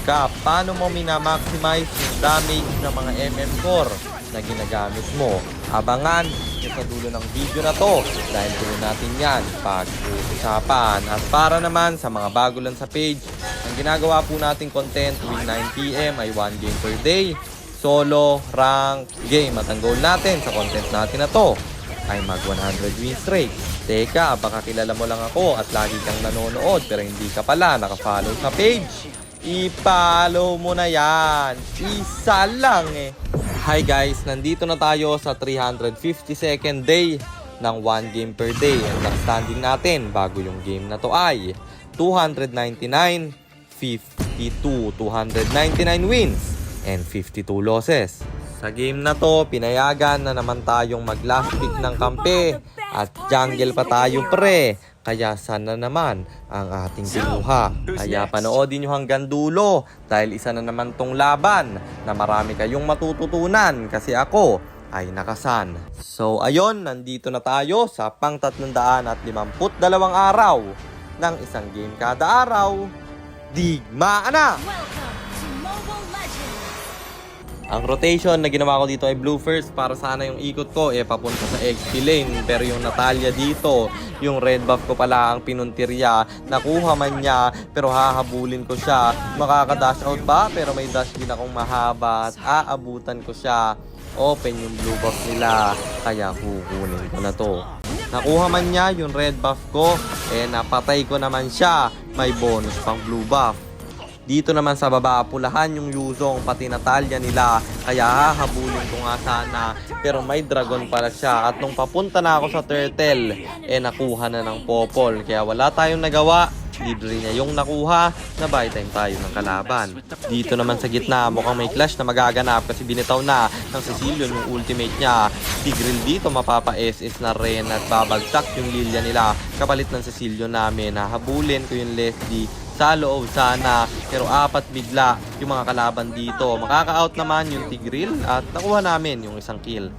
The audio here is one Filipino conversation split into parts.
ka, paano mo minamaximize yung damage ng mga MM core na ginagamit mo. Abangan yung sa dulo ng video na to dahil tuloy natin yan pag-uusapan. At para naman sa mga bago lang sa page, ang ginagawa po nating content tuwing 9 PM ay 1 game per day, solo, rank, game. At ang goal natin sa content natin na to ay mag 100 win straight. Teka, baka kilala mo lang ako at lagi kang nanonood pero hindi ka pala nakafollow sa page. I-follow mo na yan. Isa lang eh. Hi guys, nandito na tayo sa 352nd day ng 1 game per day. Ang standing natin bago yung game na to ay 299, 52, 299 wins and 52 losses. Sa game na to, pinayagan na naman tayong mag-last pick ng kampe at jungle pa tayo pre. Kaya sana naman ang ating kinuha. Kaya panoodin nyo hanggang dulo dahil isa na naman tong laban na marami kayong matututunan kasi ako ay nakasan. So ayun, nandito na tayo sa pang 352 araw ng isang game kada araw. Digmaan na! Ang rotation na ginawa ko dito ay blue first para sana yung ikot ko papunta sa XP lane. Pero yung Natalia dito, yung red buff ko pala ang pinuntirya. Nakuha man niya pero hahabulin ko siya. Makaka-dash out ba? Pero may dash din akong mahaba at aabutan ko siya. Open yung blue buff nila kaya kukunin ko na to. Nakuha man niya yung red buff ko, napatay ko naman siya. May bonus pang blue buff. Dito naman sa baba, pulahan yung Yuzong pati Natalia nila. Kaya hahabulin ko nga sana. Pero may dragon pala siya. At nung papunta na ako sa turtle, nakuha na ng popol. Kaya wala tayong nagawa. Libre niya yung nakuha. Na buy time tayo ng kalaban. Dito naman sa gitna, mukhang may clash na magaganap. Kasi binitaw na ng Cecilion yung ultimate niya. Tigreal dito mapapa-SS na rin. At babagsak yung Lilia nila. Kapalit ng Cecilion namin. Hahabulin ko yung Leslie sa loob sana, pero apat bigla yung mga kalaban dito. Makaka-out naman yung Tigreal at nakuha namin yung isang kill.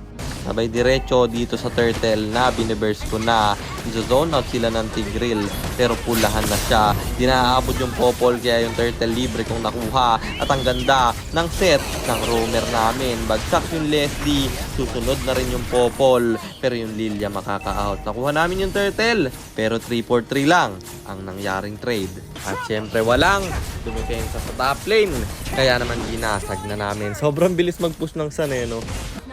Sabay diretso dito sa turtle na biniburst ko na. Zone out sila ng Tigreal pero pulahan na siya. Di naaabot yung popol kaya yung turtle libre kong nakuha. At ang ganda ng set ng roamer namin. Bagsak yung Leslie, susunod na rin yung popol pero yung Lilia makaka-out. Nakuha namin yung turtle pero 3-4-3 lang ang nangyaring trade. At syempre walang dumifensa sa top lane. Kaya naman ginasag na namin. Sobrang bilis mag-push ng San no?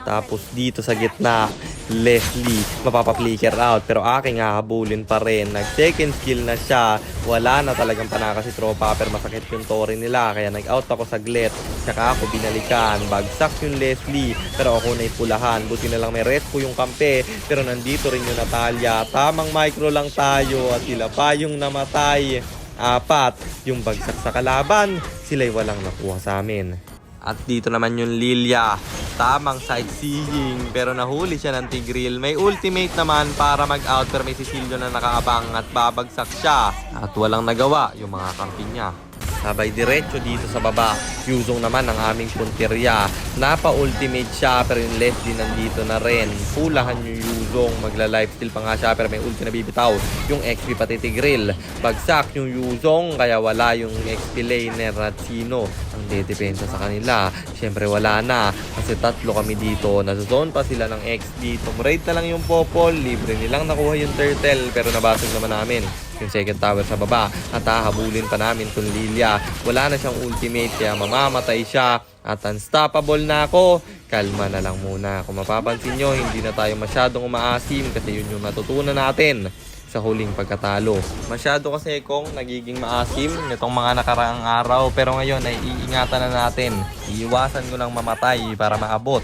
Tapos dito sa gitna, Leslie mapapa-flicker out pero aking hahabulin pa rin. Nag-second skill na siya. Wala na talagang panaka si tropa pero masakit yung tori nila. Kaya nag-out ako saglit. Tsaka ako binalikan. Bagsak yung Leslie pero ako na ipulahan. Buti na lang may rescue yung kampe pero nandito rin yung Natalia. Tamang micro lang tayo at sila pa yung namatay. Apat yung bagsak sa kalaban. Sila'y walang nakuha sa amin. At dito naman yung Lilia. Tamang sightseeing pero nahuli siya ng Tigreal. May ultimate naman para mag-out pero may Cecilio na nakaabang at babagsak siya. At walang nagawa yung mga kampi niya. Sabay diretso dito sa baba. Yuzong naman ang aming puntirya. Napa-ultimate siya pero yung Leslie nandito na rin. Pulahan yung Yuzong. Magla-lifesteal pa nga siya pero may ulti na bibitaw. Yung XP pati Tigreal. Bagsak yung Yuzong kaya wala yung XP laner at sino ang dedepensa sa kanila. Siyempre wala na kasi tatlo kami dito. Nasa-zone pa sila ng XD. Tumraid na lang yung popol. Libre nilang nakuha yung turtle pero nabasag naman namin yung second tower sa baba at hahabulin pa namin kung Lilia. Wala na siyang ultimate kaya mamamatay siya at unstoppable na ako. Kalma na lang muna. Kung mapapansin nyo, hindi na tayo masyadong umaasim kasi yun yung natutunan natin sa huling pagkatalo. Masyado kasi kung nagiging maasim nitong mga nakaraang araw pero ngayon ay iingatan na natin. Iiwasan ko lang mamatay para maabot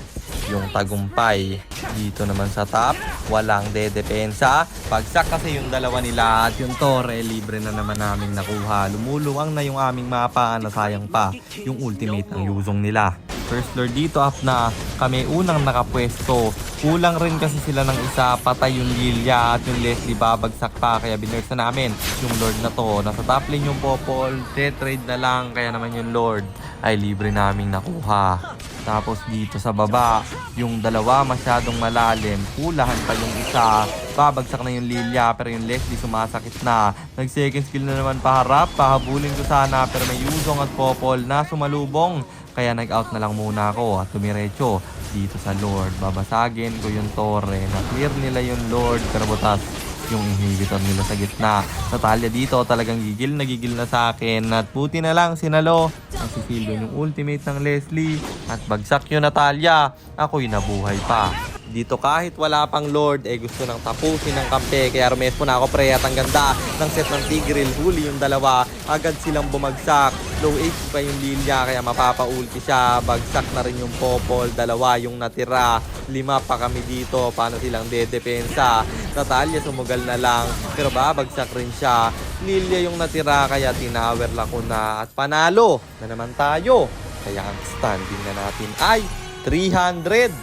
yung tagumpay. Dito naman sa top, walang dedepensa. Bagsak kasi yung dalawa nila at yung Torre, libre na naman naming nakuha. Lumuluwang na yung aming mapa, nasayang pa yung ultimate ng Yuzong nila. First Lord dito up na kami unang nakapwesto. Kulang rin kasi sila ng isa, patay yung Lilia at yung Leslie babagsak pa, kaya binurse na namin yung Lord na to. Nasa top lane yung Popol, trade na lang, kaya naman yung Lord ay libre naming nakuha. Tapos dito sa baba, yung dalawa masyadong malalim, kulahan pa yung isa, babagsak na yung Lilia pero yung Leslie sumasakit na. Nag second skill na naman paharap, pahabulin ko sana pero may Yuzong at Popol na sumalubong. Kaya nag-out na lang muna ako at tumiretso dito sa Lord. Babasagin ko yung Torre, na-clear nila yung Lord pero butas yung inhibitor nila sa gitna. Natalia dito talagang gigil na sa akin at buti na lang sinalo ang sisildo yung ultimate ng Leslie at bagsak yung Natalia. Ako'y nabuhay pa. Dito kahit wala pang Lord, gusto nang tapusin ng kampe. Kaya rumes po na ako pre at ang ganda ng set ng Tigreal. Huli yung dalawa, agad silang bumagsak. Low HP pa yung Lilia kaya mapapa-ulti siya. Bagsak na rin yung Popol, dalawa yung natira. 5 pa kami dito, paano silang dedepensa. Natalia sumugal na lang pero babagsak rin siya. Lilia yung natira kaya tinawer lang ko na at panalo na naman tayo. Kaya ang standing na natin ay 300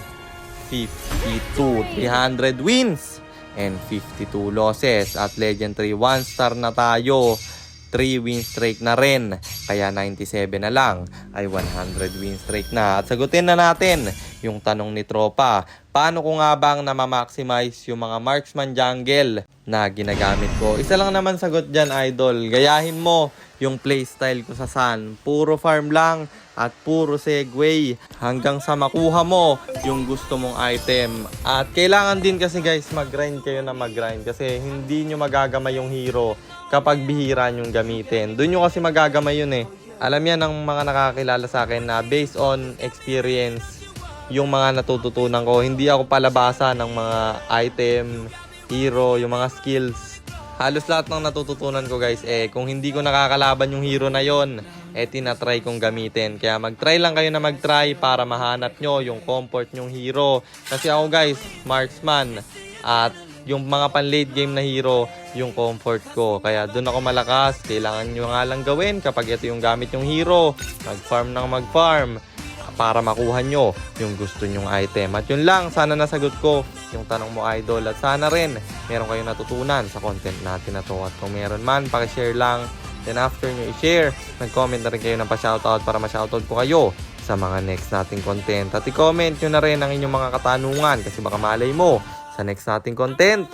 wins and 52 losses. At Legendary 1 star na tayo, 3 win streak na rin, kaya 97 na lang ay 100 win streak na. At sagutin na natin yung tanong ni Tropa, paano ko nga bang na-maximize yung mga marksman jungle na ginagamit ko? Isa lang naman sagot dyan, idol. Gayahin mo yung playstyle ko sa Sun. Puro farm lang at puro segue hanggang sa makuha mo yung gusto mong item. At kailangan din kasi guys mag-grind kayo na mag-grind kasi hindi nyo magagamay yung hero kapag bihira nyong gamitin. Doon nyo kasi magagamay yun eh. Alam yan ng mga nakakilala sa akin na based on experience yung mga natututunan ko. Hindi ako palabasa ng mga item, hero, yung mga skills. Halos lahat ng natututunan ko guys kung hindi ko nakakalaban yung hero na yon, tinatry kong gamitin. Kaya mag-try lang kayo na mag-try para mahanap nyo yung comfort nyong hero. Kasi ako guys, marksman, at yung mga pan-late game na hero, yung comfort ko. Kaya doon ako malakas. Kailangan nyo nga lang gawin kapag ito yung gamit yung hero. Mag-farm ng mag-farm para makuha nyo yung gusto nyong item. At yun lang, sana nasagot ko yung tanong mo idol. At sana rin meron kayong natutunan sa content natin na to. At kung meron man, pakishare lang. Then after nyo i-share, nag-comment na rin kayo ng pa-shoutout para ma-shoutout ko kayo sa mga next nating content. At i-comment nyo na rin ang inyong mga katanungan kasi baka malay mo sa next nating content,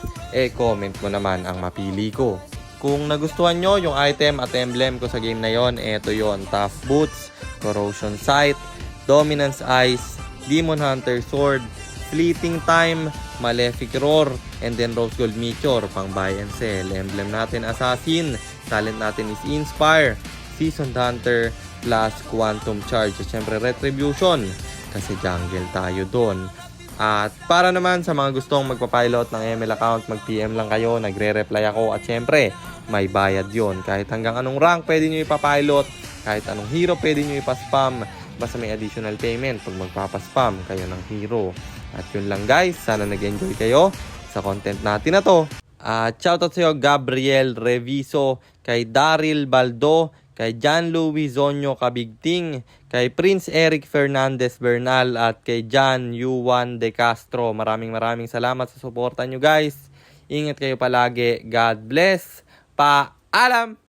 comment mo naman ang mapili ko. Kung nagustuhan nyo yung item at emblem ko sa game na yon, eto yon: Tough Boots, Corrosion Sight, Dominance Eyes, Demon Hunter Sword, Fleeting Time, Malefic Roar, and then Rose Gold Meteor pang buy and sell. Emblem natin Assassin, talent natin is Inspire, Seasoned Hunter, plus Quantum Charge. At syempre Retribution kasi jungle tayo doon. At para naman sa mga gustong magpapilot ng ML account, mag-PM lang kayo, nagre-reply ako. At syempre, may bayad yon. Kahit hanggang anong rank pwede nyo ipapilot, kahit anong hero pwede nyo ipaspam, basta may additional payment pag magpapaspam kayo ng hero. At yun lang guys, sana nag-enjoy kayo sa content natin na to. At shoutout sa'yo Gabriel Reviso, kay Daryl Baldo, kay John Louis Zonyo Kabigting, kay Prince Eric Fernandez Bernal, at kay John Yuan De Castro. Maraming salamat sa suporta nyo guys. Ingat kayo palagi. God bless. Paalam!